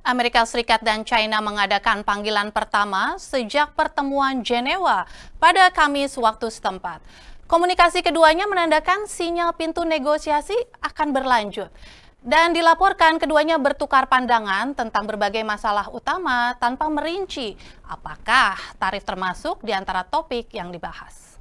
Amerika Serikat dan China mengadakan panggilan pertama sejak pertemuan Jenewa pada Kamis waktu setempat. Komunikasi keduanya menandakan sinyal pintu negosiasi akan berlanjut. Dan dilaporkan keduanya bertukar pandangan tentang berbagai masalah utama tanpa merinci apakah tarif termasuk di antara topik yang dibahas.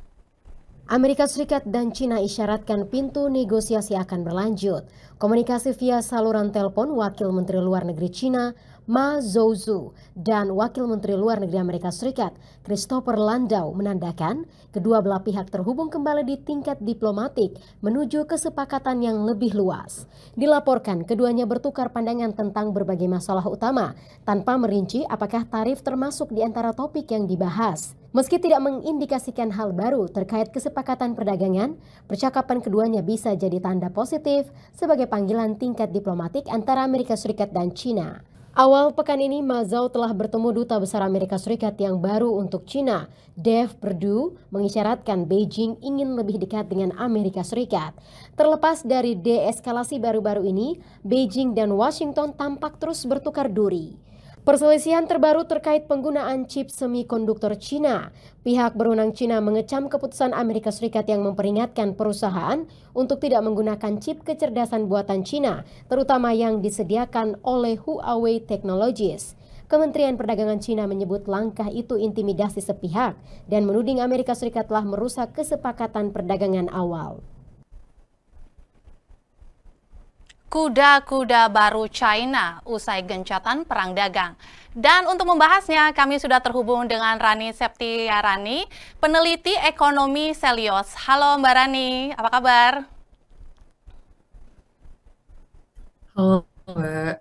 Amerika Serikat dan China isyaratkan pintu negosiasi akan berlanjut. Komunikasi via saluran telepon Wakil Menteri Luar Negeri China, Ma Zhou dan Wakil Menteri Luar Negeri Amerika Serikat, Christopher Landau menandakan kedua belah pihak terhubung kembali di tingkat diplomatik menuju kesepakatan yang lebih luas. Dilaporkan keduanya bertukar pandangan tentang berbagai masalah utama tanpa merinci apakah tarif termasuk di antara topik yang dibahas. Meski tidak mengindikasikan hal baru terkait kesepakatan perdagangan, percakapan keduanya bisa jadi tanda positif sebagai panggilan tingkat diplomatik antara Amerika Serikat dan China. Awal pekan ini, Ma Zhou telah bertemu Duta Besar Amerika Serikat yang baru untuk China, Dave Perdue, mengisyaratkan Beijing ingin lebih dekat dengan Amerika Serikat. Terlepas dari deeskalasi baru-baru ini, Beijing dan Washington tampak terus bertukar duri. Perselisihan terbaru terkait penggunaan chip semikonduktor China. Pihak berwenang China mengecam keputusan Amerika Serikat yang memperingatkan perusahaan untuk tidak menggunakan chip kecerdasan buatan China, terutama yang disediakan oleh Huawei Technologies. Kementerian Perdagangan China menyebut langkah itu intimidasi sepihak dan menuding Amerika Serikat telah merusak kesepakatan perdagangan awal. Kuda-kuda baru China usai gencatan perang dagang. Dan untuk membahasnya, kami sudah terhubung dengan Rani Septiarani, peneliti ekonomi Selios. Halo Mbak Rani, apa kabar? Halo Mbak,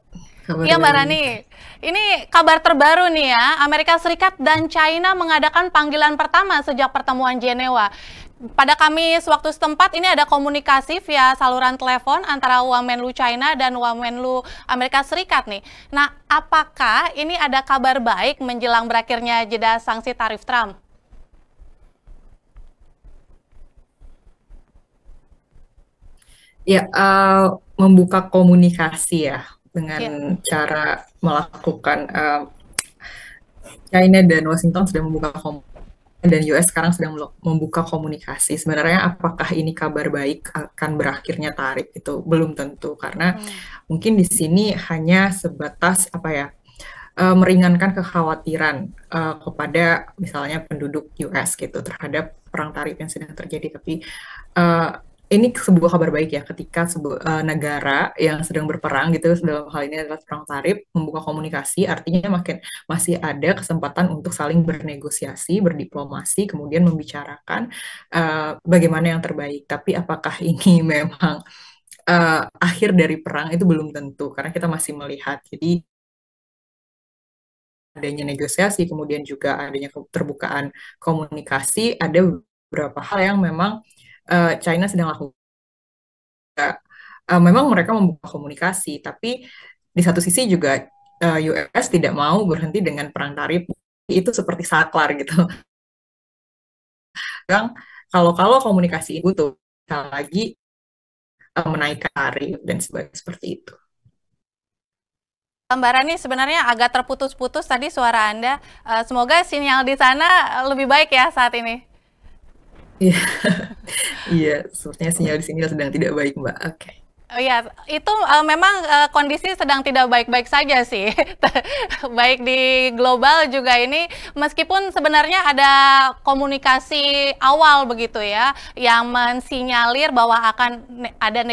kabar Iya Mbak baik. Rani, ini kabar terbaru nih ya, Amerika Serikat dan China mengadakan panggilan pertama sejak pertemuan Jenewa. Pada Kamis waktu setempat ini ada komunikasi via saluran telepon antara Wamenlu China dan Wamenlu Amerika Serikat nih. Nah, apakah ini ada kabar baik menjelang berakhirnya jeda sanksi tarif Trump? Ya, membuka komunikasi ya dengan Ya. cara melakukan China dan Washington sudah membuka komunikasi dan US sekarang sedang membuka komunikasi. Sebenarnya apakah ini kabar baik akan berakhirnya tarif itu belum tentu karena mungkin di sini hanya sebatas apa ya meringankan kekhawatiran kepada misalnya penduduk US gitu terhadap perang tarif yang sedang terjadi. Tapi ini sebuah kabar baik ya ketika sebuah negara yang sedang berperang gitu dalam hal ini adalah perang tarif membuka komunikasi, artinya masih ada kesempatan untuk saling bernegosiasi, berdiplomasi, kemudian membicarakan bagaimana yang terbaik. Tapi apakah ini memang akhir dari perang itu belum tentu karena kita masih melihat. Jadi adanya negosiasi, kemudian juga adanya keterbukaan komunikasi, ada beberapa hal yang memang China sedang lakukan. Memang mereka membuka komunikasi, tapi di satu sisi juga US tidak mau berhenti dengan perang tarif. Itu seperti saklar gitu. Kalau komunikasi itu tuh lagi menaikkan tarif dan sebagainya seperti itu. Mbak Rani, sebenarnya agak terputus-putus tadi suara Anda. Semoga sinyal di sana lebih baik ya saat ini. Iya, iya, sepertinya sinyal di sini sedang tidak baik, Mbak. Oke. Oh iya, itu memang kondisi sedang tidak baik-baik saja sih. Baik di global juga ini, meskipun sebenarnya ada komunikasi awal begitu ya, yang mensinyalir bahwa akan ada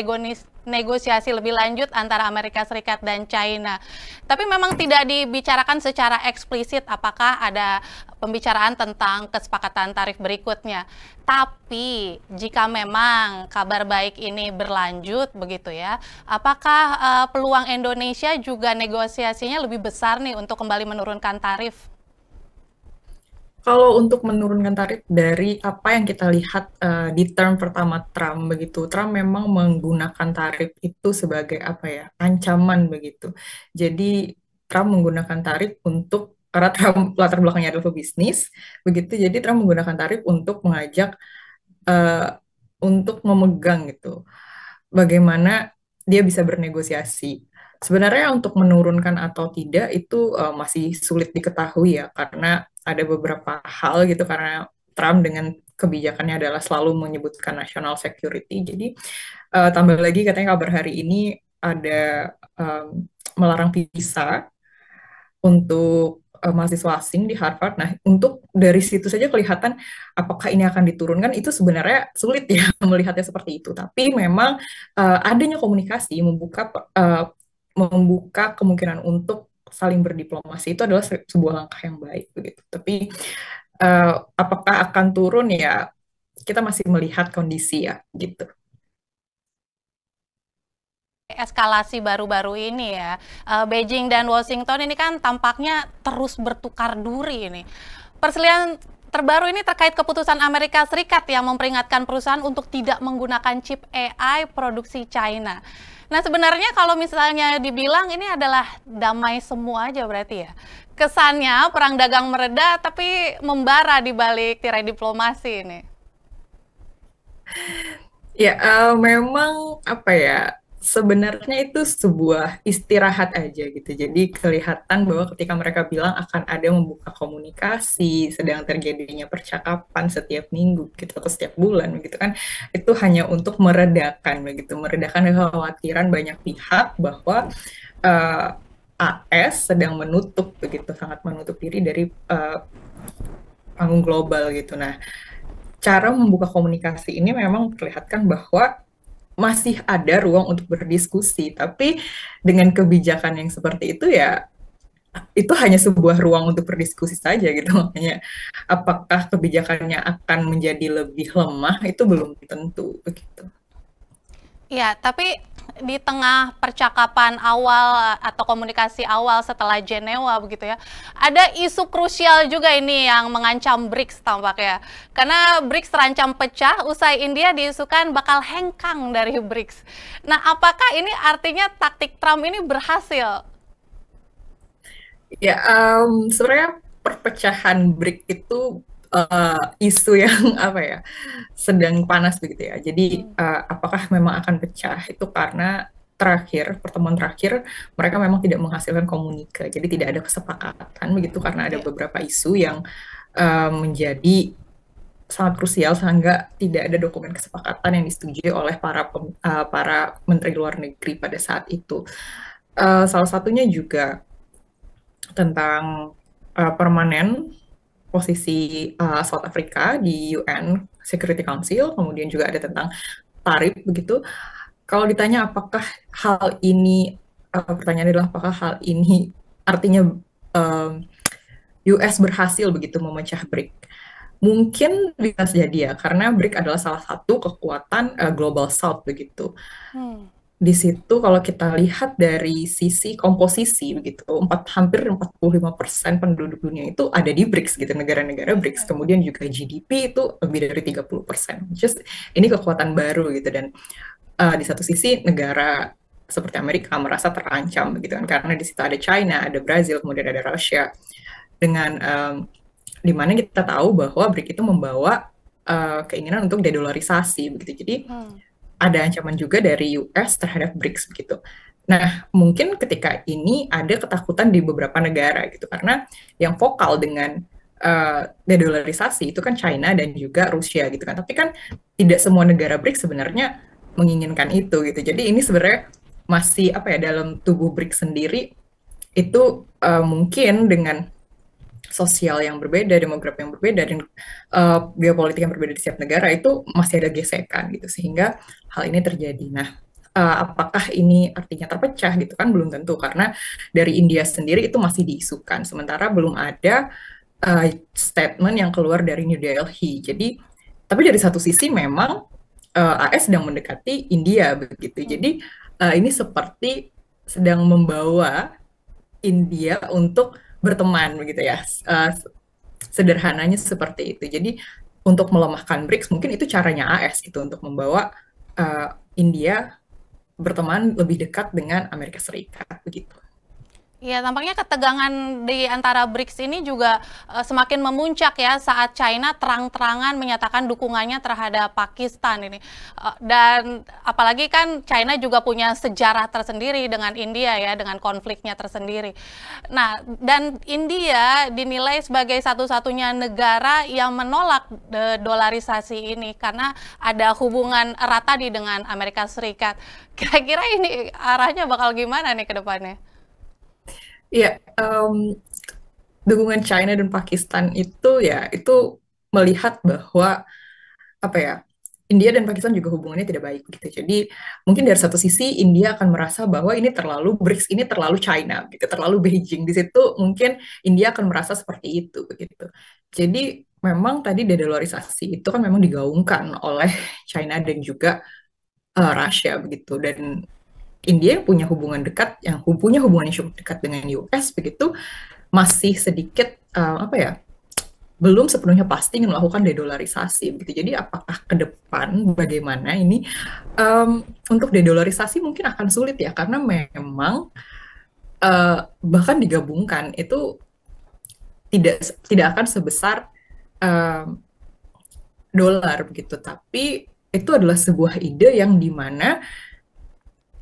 negosiasi lebih lanjut antara Amerika Serikat dan China. Tapi memang tidak dibicarakan secara eksplisit apakah ada pembicaraan tentang kesepakatan tarif berikutnya. Tapi jika memang kabar baik ini berlanjut begitu ya, apakah peluang Indonesia juga negosiasinya lebih besar nih untuk kembali menurunkan tarif? Kalau untuk menurunkan tarif dari apa yang kita lihat di term pertama Trump begitu, Trump memang menggunakan tarif itu sebagai apa ya ancaman begitu. Jadi Trump menggunakan tarif untuk karena Trump latar belakangnya adalah pebisnis begitu. Jadi Trump menggunakan tarif untuk mengajak untuk memegang gitu. Bagaimana dia bisa bernegosiasi Sebenarnya untuk menurunkan atau tidak itu masih sulit diketahui ya, karena ada beberapa hal gitu, karena Trump dengan kebijakannya adalah selalu menyebutkan national security. Jadi tambah lagi katanya kabar hari ini ada melarang visa untuk mahasiswa asing di Harvard. Nah, untuk dari situ saja kelihatan apakah ini akan diturunkan, itu sebenarnya sulit ya melihatnya seperti itu. Tapi memang adanya komunikasi membuka kemungkinan untuk saling berdiplomasi itu adalah sebuah langkah yang baik begitu. Tapi apakah akan turun ya, kita masih melihat kondisi ya gitu. Eskalasi baru-baru ini ya, Beijing dan Washington ini kan tampaknya terus bertukar duri ini. Perselihan terbaru ini terkait keputusan Amerika Serikat yang memperingatkan perusahaan untuk tidak menggunakan chip AI produksi China. Nah, sebenarnya kalau misalnya dibilang ini adalah damai semua aja berarti ya. Kesannya perang dagang mereda tapi membara di balik tirai diplomasi ini. Ya, memang apa ya, sebenarnya itu sebuah istirahat aja gitu. Jadi kelihatan bahwa ketika mereka bilang akan ada membuka komunikasi, sedang terjadinya percakapan setiap minggu gitu atau setiap bulan gitu kan, itu hanya untuk meredakan kekhawatiran banyak pihak bahwa AS sedang menutup begitu, sangat menutup diri dari panggung global gitu. Nah, cara membuka komunikasi ini memang memperlihatkan bahwa masih ada ruang untuk berdiskusi, tapi dengan kebijakan yang seperti itu ya, itu hanya sebuah ruang untuk berdiskusi saja gitu. Makanya apakah kebijakannya akan menjadi lebih lemah itu belum tentu begitu. Ya, tapi di tengah percakapan awal atau komunikasi awal setelah Jenewa begitu ya, ada isu krusial juga ini yang mengancam BRICS tampaknya. Karena BRICS terancam pecah usai India diisukan bakal hengkang dari BRICS. Nah, apakah ini artinya taktik Trump ini berhasil? Ya, sebenarnya perpecahan BRIC itu isu yang apa ya, sedang panas begitu ya. Jadi apakah memang akan pecah itu karena pertemuan terakhir mereka memang tidak menghasilkan komunika, jadi tidak ada kesepakatan begitu, karena ada beberapa isu yang menjadi sangat krusial sehingga tidak ada dokumen kesepakatan yang disetujui oleh para menteri luar negeri pada saat itu. Salah satunya juga tentang permanen posisi South Africa di UN Security Council, kemudian juga ada tentang tarif begitu. Kalau ditanya apakah hal ini, pertanyaannya adalah apakah hal ini artinya US berhasil begitu memecah BRIC? Mungkin bisa jadi ya, karena BRIC adalah salah satu kekuatan Global South begitu. Di situ kalau kita lihat dari sisi komposisi begitu, hampir 45% penduduk dunia itu ada di BRICS gitu, negara-negara BRICS. Kemudian juga GDP itu lebih dari 30%. Just ini kekuatan baru gitu, dan di satu sisi negara seperti Amerika merasa terancam begitu kan, karena di situ ada China, ada Brazil, kemudian ada Rusia. Dengan di mana kita tahu bahwa BRICS itu membawa keinginan untuk dedolarisasi begitu. Jadi ada ancaman juga dari US terhadap BRICS begitu. Nah, mungkin ketika ini ada ketakutan di beberapa negara gitu, karena yang vokal dengan dedolarisasi itu kan China dan juga Rusia gitu kan. Tapi kan tidak semua negara BRICS sebenarnya menginginkan itu gitu. Jadi ini sebenarnya masih apa ya, dalam tubuh BRICS sendiri itu mungkin dengan sosial yang berbeda, demografi yang berbeda, dan geopolitik yang berbeda di setiap negara itu masih ada gesekan gitu, sehingga hal ini terjadi. Nah, apakah ini artinya terpecah gitu kan, belum tentu, karena dari India sendiri itu masih diisukan, sementara belum ada statement yang keluar dari New Delhi. Jadi, tapi dari satu sisi memang AS sedang mendekati India begitu. Jadi ini seperti sedang membawa India untuk berteman begitu ya, sederhananya seperti itu. Jadi untuk melemahkan BRICS mungkin itu caranya AS gitu, untuk membawa India berteman lebih dekat dengan Amerika Serikat begitu. Ya, tampaknya ketegangan di antara BRICS ini juga semakin memuncak ya saat China terang-terangan menyatakan dukungannya terhadap Pakistan ini. Dan apalagi kan China juga punya sejarah tersendiri dengan India ya, dengan konfliknya tersendiri. Nah, dan India dinilai sebagai satu-satunya negara yang menolak dolarisasi ini karena ada hubungan erat tadi dengan Amerika Serikat. Kira-kira ini arahnya bakal gimana nih ke depannya? Iya, dukungan China dan Pakistan itu ya itu melihat bahwa apa ya, India dan Pakistan juga hubungannya tidak baik gitu. Jadi mungkin dari satu sisi India akan merasa bahwa ini terlalu BRICS ini terlalu China gitu, terlalu Beijing. Di situ mungkin India akan merasa seperti itu begitu. Jadi memang tadi dedolarisasi itu kan memang digaungkan oleh China dan juga Russia begitu, dan India punya hubungan dekat yang punya hubungan yang cukup dekat dengan US begitu, masih sedikit apa ya, belum sepenuhnya pasti ingin melakukan dedolarisasi begitu. Jadi apakah ke depan bagaimana ini, untuk dedolarisasi mungkin akan sulit ya, karena memang bahkan digabungkan itu tidak tidak akan sebesar dolar begitu, tapi itu adalah sebuah ide yang dimana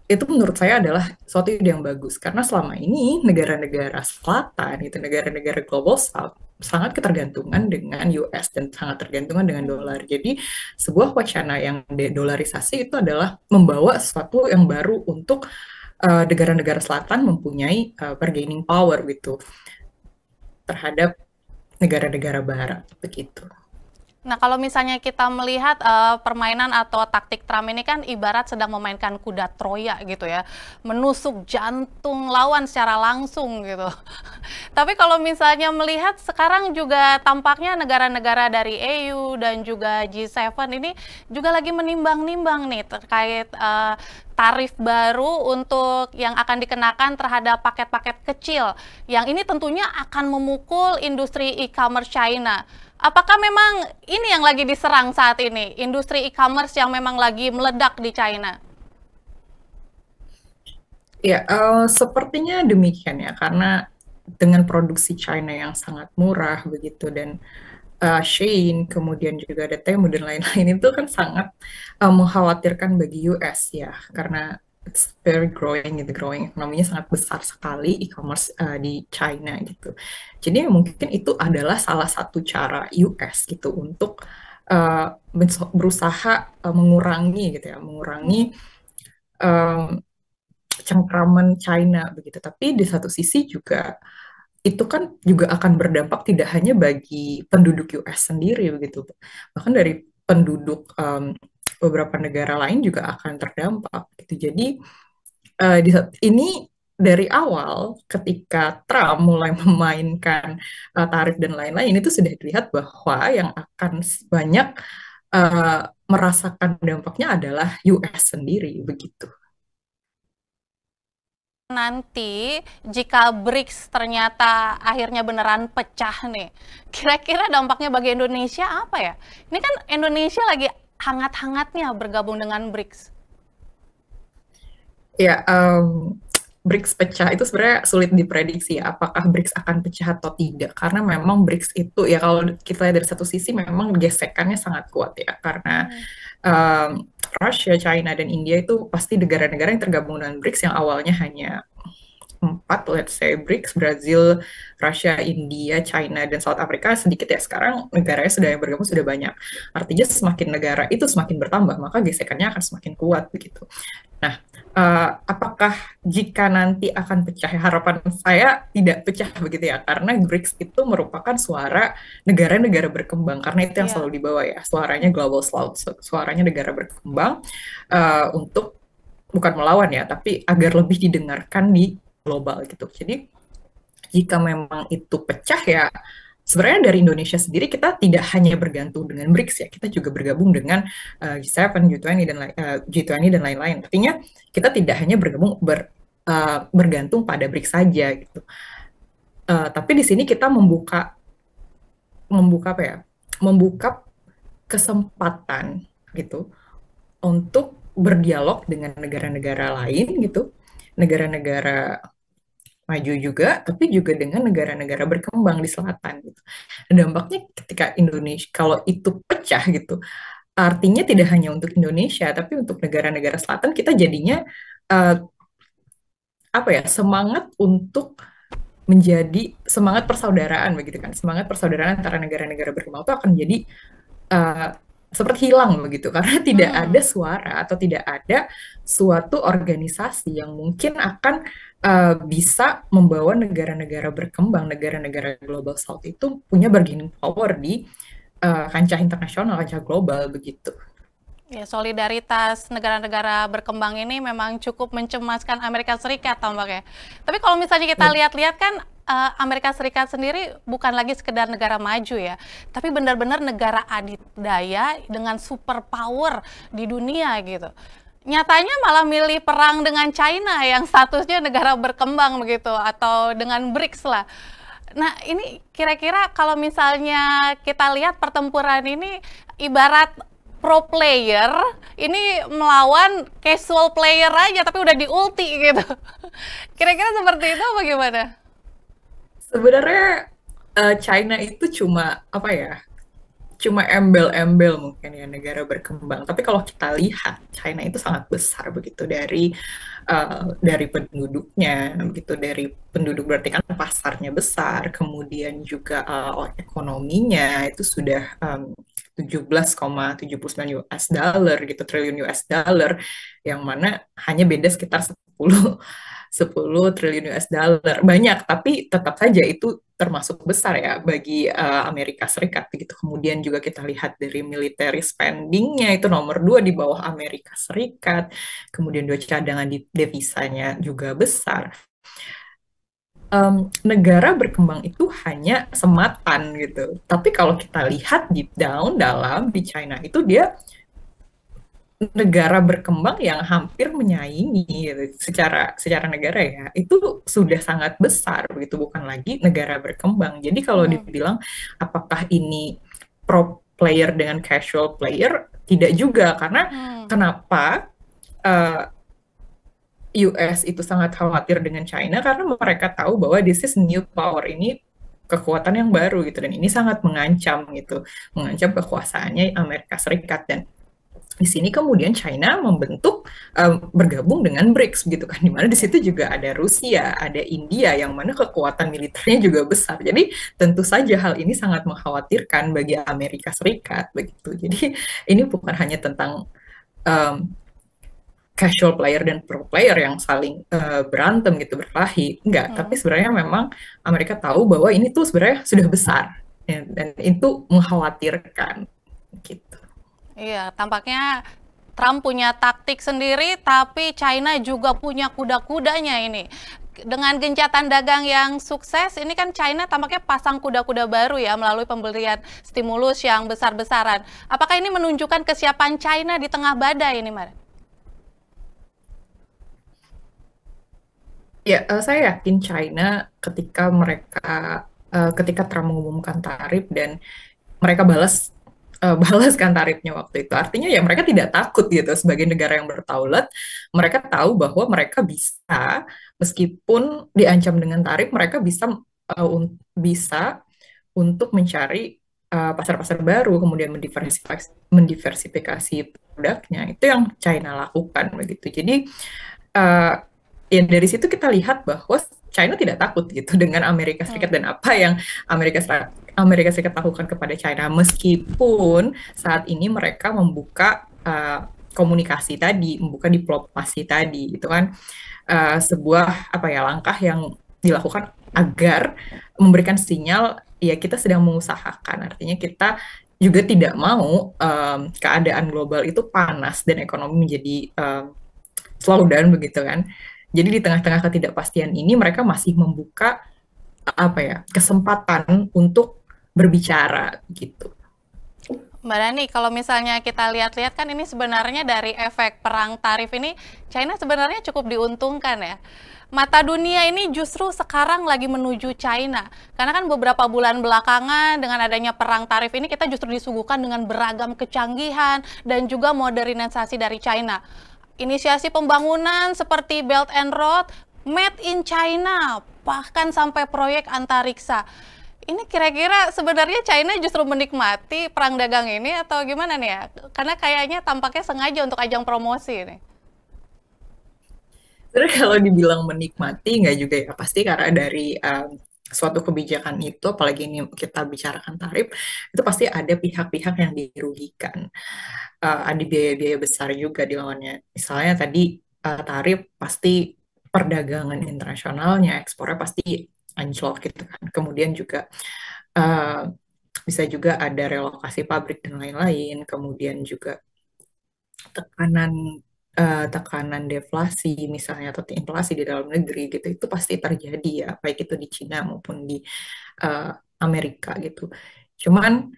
itu menurut saya adalah suatu ide yang bagus, karena selama ini negara-negara selatan itu negara-negara global south sangat ketergantungan dengan US dan sangat tergantungan dengan dolar. Jadi sebuah wacana yang dolarisasi itu adalah membawa sesuatu yang baru untuk negara-negara selatan mempunyai bargaining power gitu terhadap negara-negara barat begitu. Nah, kalau misalnya kita melihat permainan atau taktik Trump ini kan ibarat sedang memainkan kuda Troya gitu ya, menusuk jantung lawan secara langsung gitu. Tapi kalau misalnya melihat sekarang juga tampaknya negara-negara dari EU dan juga G7 ini juga lagi menimbang-nimbang nih terkait tarif baru untuk yang akan dikenakan terhadap paket-paket kecil, yang ini tentunya akan memukul industri e-commerce China. Apakah memang ini yang lagi diserang saat ini, industri e-commerce yang memang lagi meledak di China? Ya, sepertinya demikian ya, karena dengan produksi China yang sangat murah begitu, dan Shein, kemudian juga ada Temu dan lain-lain, itu kan sangat mengkhawatirkan bagi US ya, karena it's very growing gitu, growing ekonominya sangat besar sekali e-commerce di China gitu. Jadi mungkin itu adalah salah satu cara US gitu untuk berusaha mengurangi gitu ya, mengurangi cengkraman China begitu. Tapi di satu sisi juga itu kan juga akan berdampak tidak hanya bagi penduduk US sendiri begitu, bahkan dari penduduk beberapa negara lain juga akan terdampak gitu. Jadi ini dari awal ketika Trump mulai memainkan tarif dan lain-lain, itu sudah dilihat bahwa yang akan banyak merasakan dampaknya adalah US sendiri begitu. Nanti jika BRICS ternyata akhirnya beneran pecah nih, kira-kira dampaknya bagi Indonesia apa ya? Ini kan Indonesia lagi hangat-hangatnya bergabung dengan BRICS. Ya, BRICS pecah itu sebenarnya sulit diprediksi ya, apakah BRICS akan pecah atau tidak, karena memang BRICS itu ya kalau kita lihat dari satu sisi memang gesekannya sangat kuat ya, karena Russia, China, dan India itu pasti negara-negara yang tergabung dengan BRICS yang awalnya hanya 4, let's say BRICS, Brazil, Russia, India, China, dan South Africa sedikit ya. Sekarang negaranya sudah yang bergabung sudah banyak. Artinya semakin negara itu semakin bertambah, maka gesekannya akan semakin kuat begitu. Nah, apakah jika nanti akan pecah? Harapan saya tidak pecah begitu ya, karena BRICS itu merupakan suara negara-negara berkembang, karena itu yang selalu dibawa ya, suaranya global south, suaranya negara berkembang untuk bukan melawan ya, tapi agar lebih didengarkan di global gitu. Jadi jika memang itu pecah ya, sebenarnya dari Indonesia sendiri kita tidak hanya bergantung dengan BRICS ya, kita juga bergabung dengan G7, G20 dan lain-lain. Artinya kita tidak hanya bergantung pada BRICS saja gitu. Tapi di sini kita membuka apa ya? Membuka kesempatan gitu untuk berdialog dengan negara-negara lain gitu, negara-negara maju juga, tapi juga dengan negara-negara berkembang di selatan gitu. Dan dampaknya ketika Indonesia kalau itu pecah gitu, artinya tidak hanya untuk Indonesia, tapi untuk negara-negara selatan kita jadinya eh, apa ya, semangat untuk menjadi semangat persaudaraan begitu kan, semangat persaudaraan antara negara-negara berkembang itu akan jadi eh, seperti hilang begitu karena tidak ada suara atau tidak ada suatu organisasi yang mungkin akan bisa membawa negara-negara berkembang, negara-negara global south itu punya bargaining power di kancah internasional, kancah global begitu. Ya, solidaritas negara-negara berkembang ini memang cukup mencemaskan Amerika Serikat tampaknya. Tapi kalau misalnya kita lihat-lihat kan Amerika Serikat sendiri bukan lagi sekedar negara maju ya, tapi benar-benar negara adidaya dengan super power di dunia gitu. Nyatanya malah milih perang dengan China yang statusnya negara berkembang begitu, atau dengan BRICS lah. Nah, ini kira-kira kalau misalnya kita lihat pertempuran ini ibarat pro player ini melawan casual player aja tapi udah di ulti gitu. Kira-kira seperti itu apa gimana? Sebenarnya China itu cuma apa ya? Cuma embel-embel mungkin ya negara berkembang. Tapi kalau kita lihat China itu sangat besar begitu dari penduduknya, begitu dari penduduk berarti kan pasarnya besar, kemudian juga ekonominya itu sudah 17,79 US dollar gitu, triliun US dollar, yang mana hanya beda sekitar 10 triliun US dollar. Banyak, tapi tetap saja itu termasuk besar ya bagi Amerika Serikat begitu. Kemudian juga kita lihat dari military spending-nya itu nomor 2 di bawah Amerika Serikat. Kemudian juga cadangan di devisanya juga besar. Negara berkembang itu hanya sematan gitu. Tapi kalau kita lihat deep down dalam di China itu dia negara berkembang yang hampir menyaingi gitu. secara negara ya itu sudah sangat besar begitu, bukan lagi negara berkembang. Jadi kalau dibilang apakah ini pro player dengan casual player, tidak juga, karena kenapa US itu sangat khawatir dengan China karena mereka tahu bahwa this is new power, ini kekuatan yang baru gitu, dan ini sangat mengancam gitu, mengancam kekuasaannya Amerika Serikat. Dan di sini kemudian China membentuk bergabung dengan BRICS gitu kan, dimana di situ juga ada Rusia, ada India yang mana kekuatan militernya juga besar. Jadi tentu saja hal ini sangat mengkhawatirkan bagi Amerika Serikat begitu. Jadi ini bukan hanya tentang casual player dan pro player yang saling berantem gitu, berkelahi, enggak. Tapi sebenarnya memang Amerika tahu bahwa ini tuh sebenarnya sudah besar dan itu mengkhawatirkan gitu. Iya, tampaknya Trump punya taktik sendiri, tapi China juga punya kuda-kudanya ini. Dengan gencatan dagang yang sukses, ini kan China tampaknya pasang kuda-kuda baru ya melalui pemberian stimulus yang besar-besaran. Apakah ini menunjukkan kesiapan China di tengah badai ini, Mar? Ya, saya yakin China ketika Trump mengumumkan tarif dan mereka balaskan tarifnya waktu itu. Artinya ya mereka tidak takut gitu, sebagai negara yang berdaulat. Mereka tahu bahwa mereka bisa, meskipun diancam dengan tarif, mereka bisa untuk mencari pasar-pasar baru, kemudian mendiversifikasi produknya. Itu yang China lakukan begitu. Jadi ya dari situ kita lihat bahwa China tidak takut gitu dengan Amerika Serikat dan apa yang Amerika Serikat lakukan kepada China, meskipun saat ini mereka membuka komunikasi tadi, membuka diplomasi tadi, itu kan sebuah langkah yang dilakukan agar memberikan sinyal ya kita sedang mengusahakan. Artinya kita juga tidak mau keadaan global itu panas dan ekonomi menjadi slowdown begitu kan. Jadi di tengah-tengah ketidakpastian ini mereka masih membuka kesempatan untuk berbicara gitu. Mbak Dani, kalau misalnya kita lihat-lihat kan ini sebenarnya dari efek perang tarif ini, China sebenarnya cukup diuntungkan ya. Mata dunia ini justru sekarang lagi menuju China. Karena kan beberapa bulan belakangan dengan adanya perang tarif ini kita justru disuguhkan dengan beragam kecanggihan dan juga modernisasi dari China. Inisiasi pembangunan seperti Belt and Road Made in China, bahkan sampai proyek antariksa. Ini kira-kira sebenarnya China justru menikmati perang dagang ini atau gimana nih ya? Karena kayaknya tampaknya sengaja untuk ajang promosi nih. Sebenarnya kalau dibilang menikmati nggak juga ya, pasti karena dari suatu kebijakan itu, apalagi ini kita bicarakan tarif, itu pasti ada pihak-pihak yang dirugikan. Ada biaya-biaya besar juga di lawannya. Misalnya tadi tarif pasti perdagangan internasionalnya, ekspornya pasti anjlok gitu kan. Kemudian juga uh, bisa juga ada relokasi pabrik dan lain-lain. Kemudian juga tekanan tekanan deflasi misalnya atau inflasi di dalam negeri gitu itu pasti terjadi ya baik itu di Cina maupun di uh, Amerika gitu. Cuman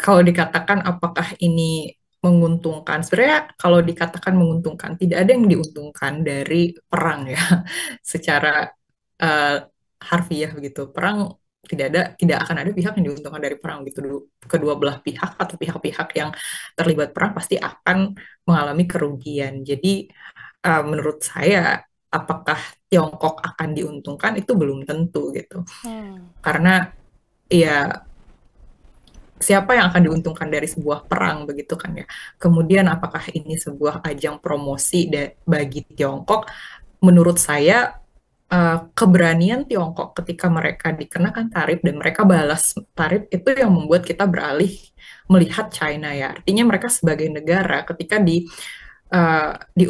kalau dikatakan apakah ini menguntungkan, sebenarnya kalau dikatakan menguntungkan tidak ada yang diuntungkan dari perang ya secara uh, harfiah begitu. Perang tidak akan ada pihak yang diuntungkan dari perang gitu dulu. Kedua belah pihak atau pihak-pihak yang terlibat perang pasti akan mengalami kerugian. Jadi menurut saya apakah Tiongkok akan diuntungkan itu belum tentu gitu. Karena ya siapa yang akan diuntungkan dari sebuah perang begitu kan ya. Kemudian apakah ini sebuah ajang promosi bagi Tiongkok? Menurut saya keberanian Tiongkok ketika mereka dikenakan tarif dan mereka balas tarif itu yang membuat kita beralih melihat China ya. Artinya mereka sebagai negara ketika di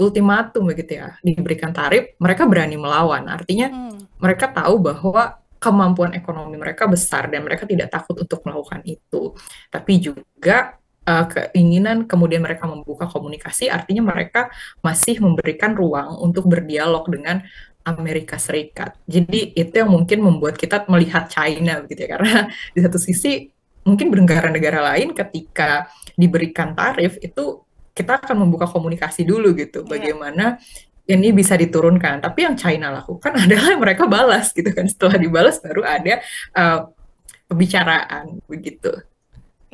ultimatum begitu ya, diberikan tarif, mereka berani melawan. Artinya mereka tahu bahwa kemampuan ekonomi mereka besar dan mereka tidak takut untuk melakukan itu. Tapi juga keinginan kemudian mereka membuka komunikasi, artinya mereka masih memberikan ruang untuk berdialog dengan Amerika Serikat. Jadi itu yang mungkin membuat kita melihat China begitu ya, karena di satu sisi mungkin negara-negara lain ketika diberikan tarif itu kita akan membuka komunikasi dulu gitu, bagaimana ini bisa diturunkan. Tapi yang China lakukan adalah mereka balas gitu kan, setelah dibalas baru ada pembicaraan begitu.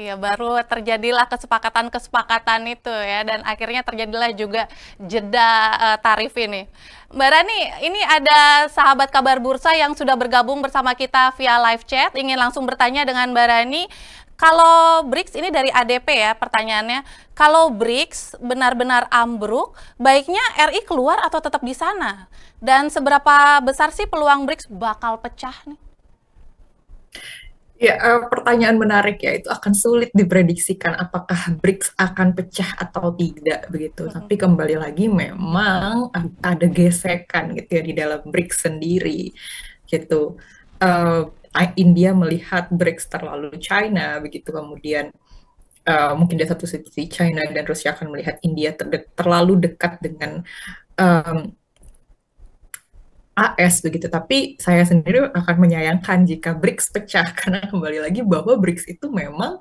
Iya, baru terjadilah kesepakatan-kesepakatan itu ya, dan akhirnya terjadilah juga jeda tarif ini. Mbak Rani, ini ada sahabat kabar bursa yang sudah bergabung bersama kita via live chat, ingin langsung bertanya dengan Mbak Rani. Kalau BRICS, ini dari ADP ya pertanyaannya, kalau BRICS benar-benar ambruk, baiknya RI keluar atau tetap di sana? Dan seberapa besar sih peluang BRICS bakal pecah nih? Ya, pertanyaan menarik ya, itu akan sulit diprediksikan apakah BRICS akan pecah atau tidak begitu. Tapi kembali lagi memang ada gesekan gitu ya di dalam BRICS sendiri gitu. India melihat BRICS terlalu China begitu, kemudian mungkin di satu sisi China dan Rusia akan melihat India terlalu dekat dengan AS begitu, tapi saya sendiri akan menyayangkan jika BRICS pecah karena kembali lagi bahwa BRICS itu memang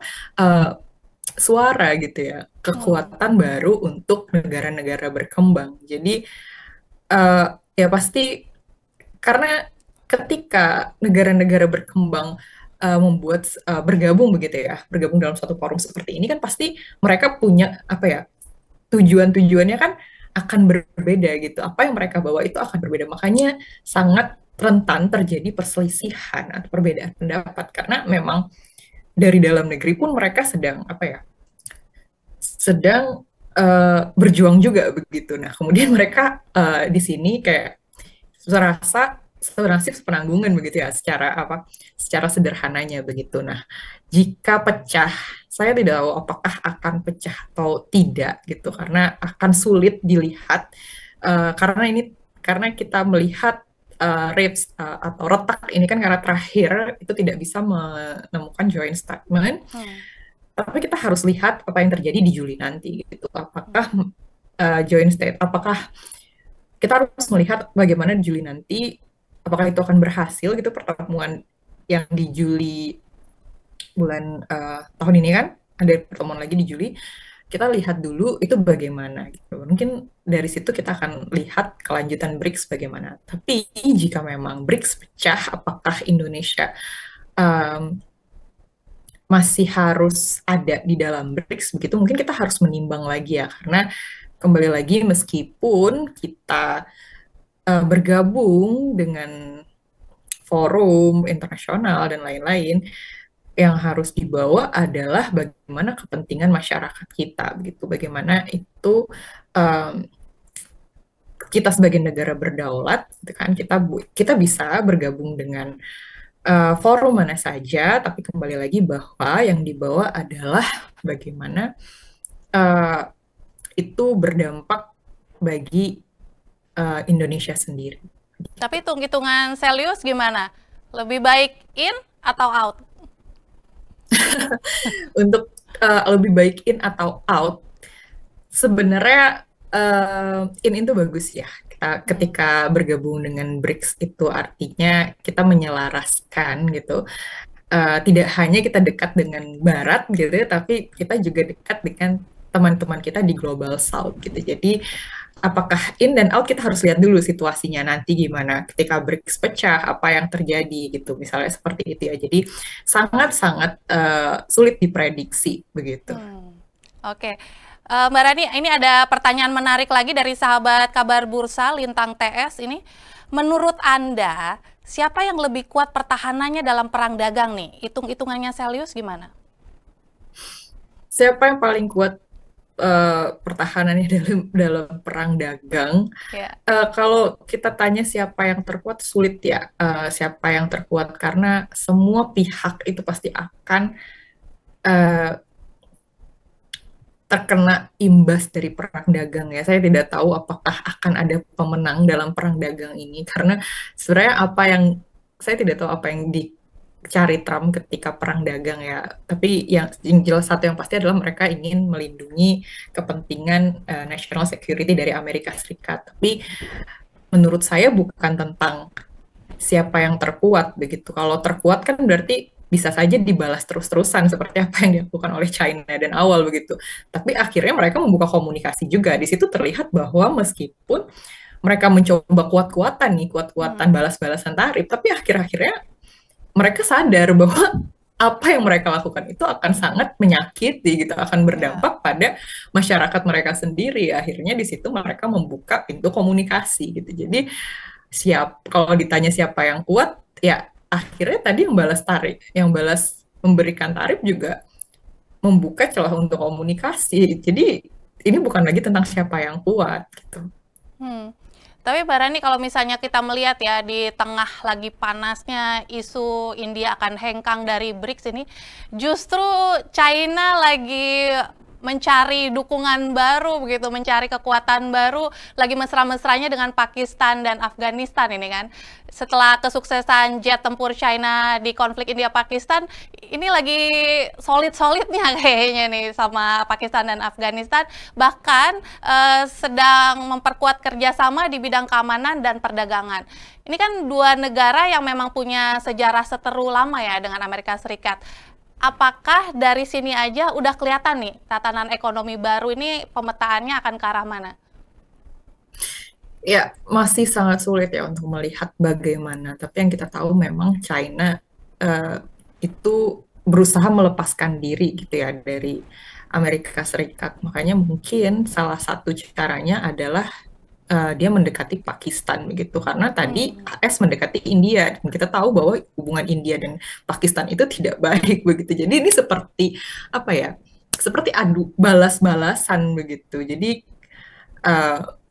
suara gitu ya, kekuatan baru untuk negara-negara berkembang. Jadi ya pasti karena ketika negara-negara berkembang membuat bergabung begitu ya, bergabung dalam suatu forum seperti ini kan pasti mereka punya apa ya, tujuannya kan akan berbeda gitu. Apa yang mereka bawa itu akan berbeda. Makanya sangat rentan terjadi perselisihan atau perbedaan pendapat karena memang dari dalam negeri pun mereka sedang apa ya, sedang berjuang juga begitu. Nah, kemudian mereka di sini kayak serasa senasib sepenanggungan begitu ya, secara sederhananya begitu. Nah, jika pecah, saya tidak tahu apakah akan pecah atau tidak gitu, karena akan sulit dilihat karena kita melihat rates atau retak ini kan karena terakhir itu tidak bisa menemukan joint statement. Tapi kita harus lihat apa yang terjadi di Juli nanti gitu. Apakah joint state, apakah kita harus melihat bagaimana di Juli nanti, apakah itu akan berhasil gitu, pertemuan yang di Juli bulan tahun ini kan ada pertemuan lagi di Juli, kita lihat dulu itu bagaimana gitu. Mungkin dari situ kita akan lihat kelanjutan BRICS bagaimana. Tapi jika memang BRICS pecah, apakah Indonesia masih harus ada di dalam BRICS begitu? Mungkin kita harus menimbang lagi ya, karena kembali lagi meskipun kita bergabung dengan forum internasional dan lain-lain, yang harus dibawa adalah bagaimana kepentingan masyarakat kita, begitu. Bagaimana itu kita sebagai negara berdaulat, gitu kan, kita bisa bergabung dengan forum mana saja, tapi kembali lagi bahwa yang dibawa adalah bagaimana itu berdampak bagi Indonesia sendiri. Tapi hitung-hitungan Selyus gimana? Lebih baik in atau out? Untuk lebih baik in atau out, sebenarnya in itu bagus ya. Ketika bergabung dengan BRICS itu artinya kita menyelaraskan gitu. Tidak hanya kita dekat dengan Barat gitu ya, tapi kita juga dekat dengan teman-teman kita di Global South gitu. Jadi apakah in dan out, kita harus lihat dulu situasinya nanti gimana ketika BRICS pecah, apa yang terjadi gitu, misalnya seperti itu ya. Jadi sangat-sangat sulit diprediksi begitu. Oke. Mbak Rani, ini ada pertanyaan menarik lagi dari sahabat kabar bursa Lintang TS ini. Menurut Anda, siapa yang lebih kuat pertahanannya dalam perang dagang nih? Hitung-hitungannya Selyus gimana? Siapa yang paling kuat pertahanannya dalam perang dagang? Kalau kita tanya siapa yang terkuat, sulit ya. Siapa yang terkuat, karena semua pihak itu pasti akan terkena imbas dari perang dagang ya. Saya tidak tahu apakah akan ada pemenang dalam perang dagang ini, karena sebenarnya saya tidak tahu apa yang dicari Trump ketika perang dagang ya. Tapi yang jelas satu yang pasti adalah mereka ingin melindungi kepentingan national security dari Amerika Serikat. Tapi menurut saya bukan tentang siapa yang terkuat begitu. Kalau terkuat kan berarti bisa saja dibalas terus-terusan seperti apa yang dilakukan oleh China dan awal begitu. Tapi akhirnya mereka membuka komunikasi juga. Di situ terlihat bahwa meskipun mereka mencoba kuat-kuatan balas-balasan tarif, tapi akhir-akhirnya mereka sadar bahwa apa yang mereka lakukan itu akan sangat menyakiti gitu, akan berdampak pada masyarakat mereka sendiri. Akhirnya di situ mereka membuka pintu komunikasi gitu. Jadi kalau ditanya siapa yang kuat, ya akhirnya tadi yang balas memberikan tarif juga membuka celah untuk komunikasi. Jadi ini bukan lagi tentang siapa yang kuat gitu. Tapi Mbak Rani, kalau misalnya kita melihat ya di tengah lagi panasnya isu India akan hengkang dari BRICS ini, justru China lagi mencari dukungan baru begitu, mencari kekuatan baru, lagi mesra-mesranya dengan Pakistan dan Afghanistan ini kan. Setelah kesuksesan jet tempur China di konflik India-Pakistan, ini lagi solid-solidnya kayaknya nih sama Pakistan dan Afghanistan, bahkan sedang memperkuat kerjasama di bidang keamanan dan perdagangan. Ini kan dua negara yang memang punya sejarah seteru lama ya dengan Amerika Serikat. Apakah dari sini aja udah kelihatan nih tatanan ekonomi baru ini pemetaannya akan ke arah mana? Ya, masih sangat sulit ya untuk melihat bagaimana. Tapi yang kita tahu memang China itu berusaha melepaskan diri gitu ya dari Amerika Serikat. Makanya mungkin salah satu caranya adalah dia mendekati Pakistan begitu, karena tadi AS mendekati India dan kita tahu bahwa hubungan India dan Pakistan itu tidak baik begitu. Jadi ini seperti apa ya? Seperti adu balas-balasan begitu. Jadi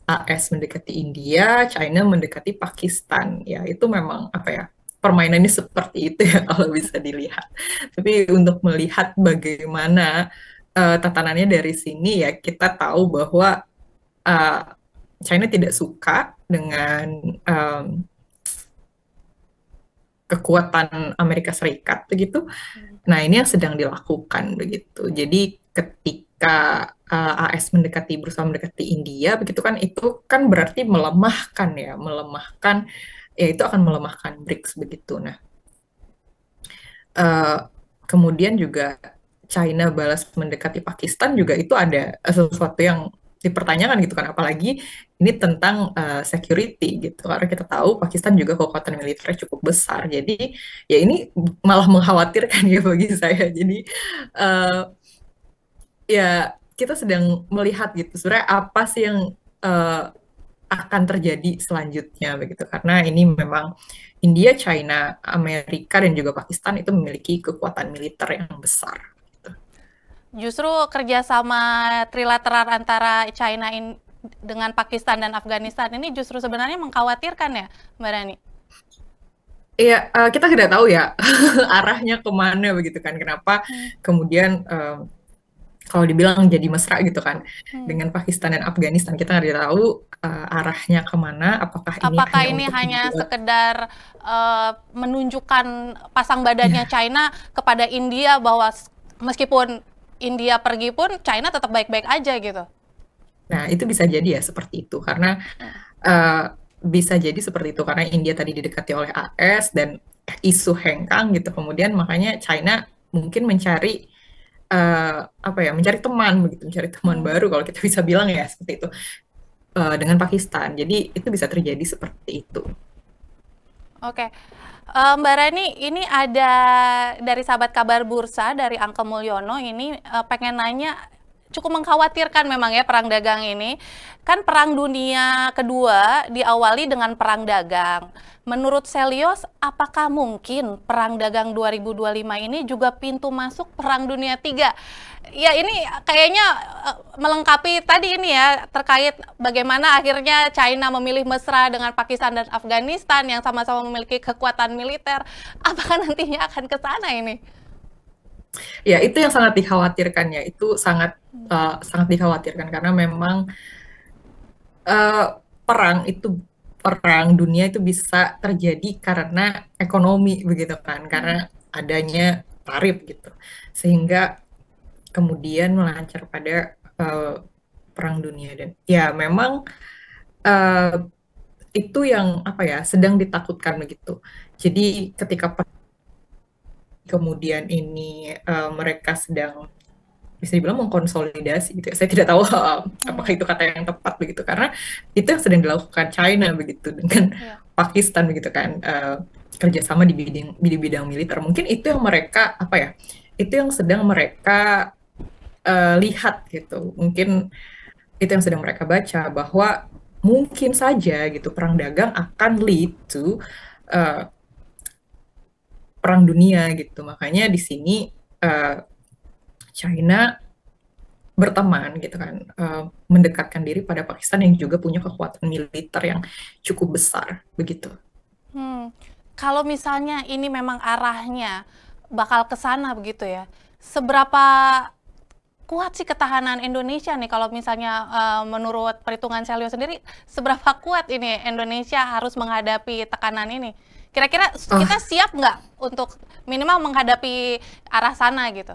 AS mendekati India, China mendekati Pakistan. Ya, itu memang apa ya? Permainannya seperti itu ya kalau bisa dilihat. Tapi untuk melihat bagaimana tatanannya dari sini ya, kita tahu bahwa China tidak suka dengan kekuatan Amerika Serikat begitu. Nah, ini yang sedang dilakukan begitu. Jadi ketika AS berusaha mendekati India begitu kan, itu kan berarti melemahkan ya itu akan melemahkan BRICS begitu. Nah, kemudian juga China balas mendekati Pakistan juga, itu ada sesuatu yang dipertanyakan gitu kan, apalagi ini tentang security gitu, karena kita tahu Pakistan juga kekuatan militernya cukup besar. Jadi ya ini malah mengkhawatirkan ya bagi saya. Jadi ya kita sedang melihat gitu sebenarnya apa sih yang akan terjadi selanjutnya begitu. Karena ini memang India, China, Amerika dan juga Pakistan itu memiliki kekuatan militer yang besar. Justru kerjasama trilateral antara China dengan Pakistan dan Afghanistan ini justru sebenarnya mengkhawatirkan ya, Mbak Rani? Iya, kita tidak tahu ya arahnya kemana begitu kan. Kenapa kemudian kalau dibilang jadi mesra gitu kan dengan Pakistan dan Afghanistan, kita nggak tahu arahnya kemana. Apakah ini hanya sekedar menunjukkan pasang badannya China kepada India bahwa meskipun India pergi pun China tetap baik-baik aja gitu? Nah, itu bisa jadi ya seperti itu karena bisa jadi seperti itu karena India tadi didekati oleh AS dan isu hengkang gitu. Kemudian makanya China mungkin mencari mencari teman begitu, mencari teman baru kalau kita bisa bilang ya seperti itu dengan Pakistan. Jadi itu bisa terjadi seperti itu. Oke. Mbak Rani, ini ada dari sahabat kabar bursa dari Angke Mulyono ini pengen nanya, cukup mengkhawatirkan memang ya perang dagang ini. Kan perang dunia kedua diawali dengan perang dagang. Menurut Selyos, apakah mungkin perang dagang 2025 ini juga pintu masuk perang dunia 3? Ya ini kayaknya melengkapi tadi ini ya, terkait bagaimana akhirnya China memilih mesra dengan Pakistan dan Afghanistan yang sama-sama memiliki kekuatan militer. Apakah nantinya akan ke sana ini? Ya, itu yang sangat dikhawatirkan ya. Itu sangat dikhawatirkan karena memang perang dunia itu bisa terjadi karena ekonomi begitu kan, karena adanya tarif gitu. Sehingga kemudian melancar pada perang dunia dan ya memang itu yang sedang ditakutkan begitu. Jadi ketika kemudian ini mereka sedang bisa dibilang mengkonsolidasi gitu ya. Saya tidak tahu apakah itu kata yang tepat begitu karena itu yang sedang dilakukan China begitu dengan Pakistan begitu kan, kerjasama di bidang militer. Mungkin itu yang mereka itu yang sedang mereka lihat gitu. Mungkin itu yang sedang mereka baca bahwa mungkin saja gitu perang dagang akan lead to perang dunia gitu. Makanya di sini China berteman gitu kan, mendekatkan diri pada Pakistan yang juga punya kekuatan militer yang cukup besar begitu. Kalau misalnya ini memang arahnya bakal ke sana begitu ya, seberapa kuat sih ketahanan Indonesia nih kalau misalnya menurut perhitungan Selyos sendiri, seberapa kuat ini Indonesia harus menghadapi tekanan ini? Kira-kira kita siap nggak untuk minimal menghadapi arah sana gitu?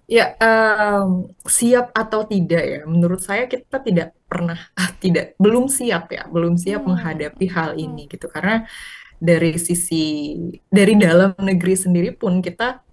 Ya, siap atau tidak ya, menurut saya kita belum siap menghadapi hal ini gitu, karena dari dalam negeri sendiri pun kita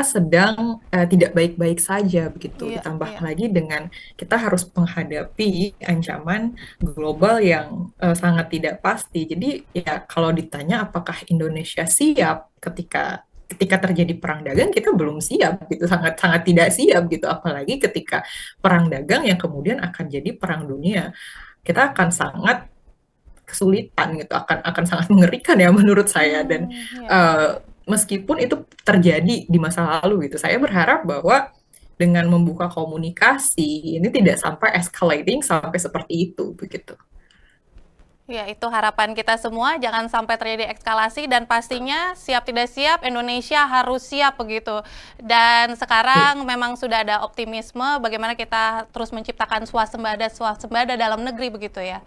sedang tidak baik-baik saja begitu. Ditambah lagi dengan kita harus menghadapi ancaman global yang sangat tidak pasti. Jadi ya kalau ditanya apakah Indonesia siap ketika terjadi perang dagang, kita belum siap gitu, sangat tidak siap gitu. Apalagi ketika perang dagang yang kemudian akan jadi perang dunia, kita akan sangat kesulitan gitu, akan sangat mengerikan ya menurut saya. Dan meskipun itu terjadi di masa lalu gitu, saya berharap bahwa dengan membuka komunikasi ini tidak sampai escalating sampai seperti itu begitu. Ya, itu harapan kita semua, jangan sampai terjadi eskalasi dan pastinya siap tidak siap Indonesia harus siap begitu. Dan sekarang memang sudah ada optimisme bagaimana kita terus menciptakan swasembada dalam negeri begitu ya.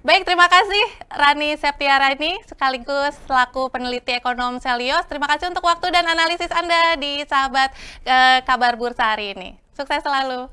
Baik, terima kasih Rani Septiarani sekaligus selaku peneliti ekonom Selyos. Terima kasih untuk waktu dan analisis Anda di sahabat kabar bursa hari ini. Sukses selalu.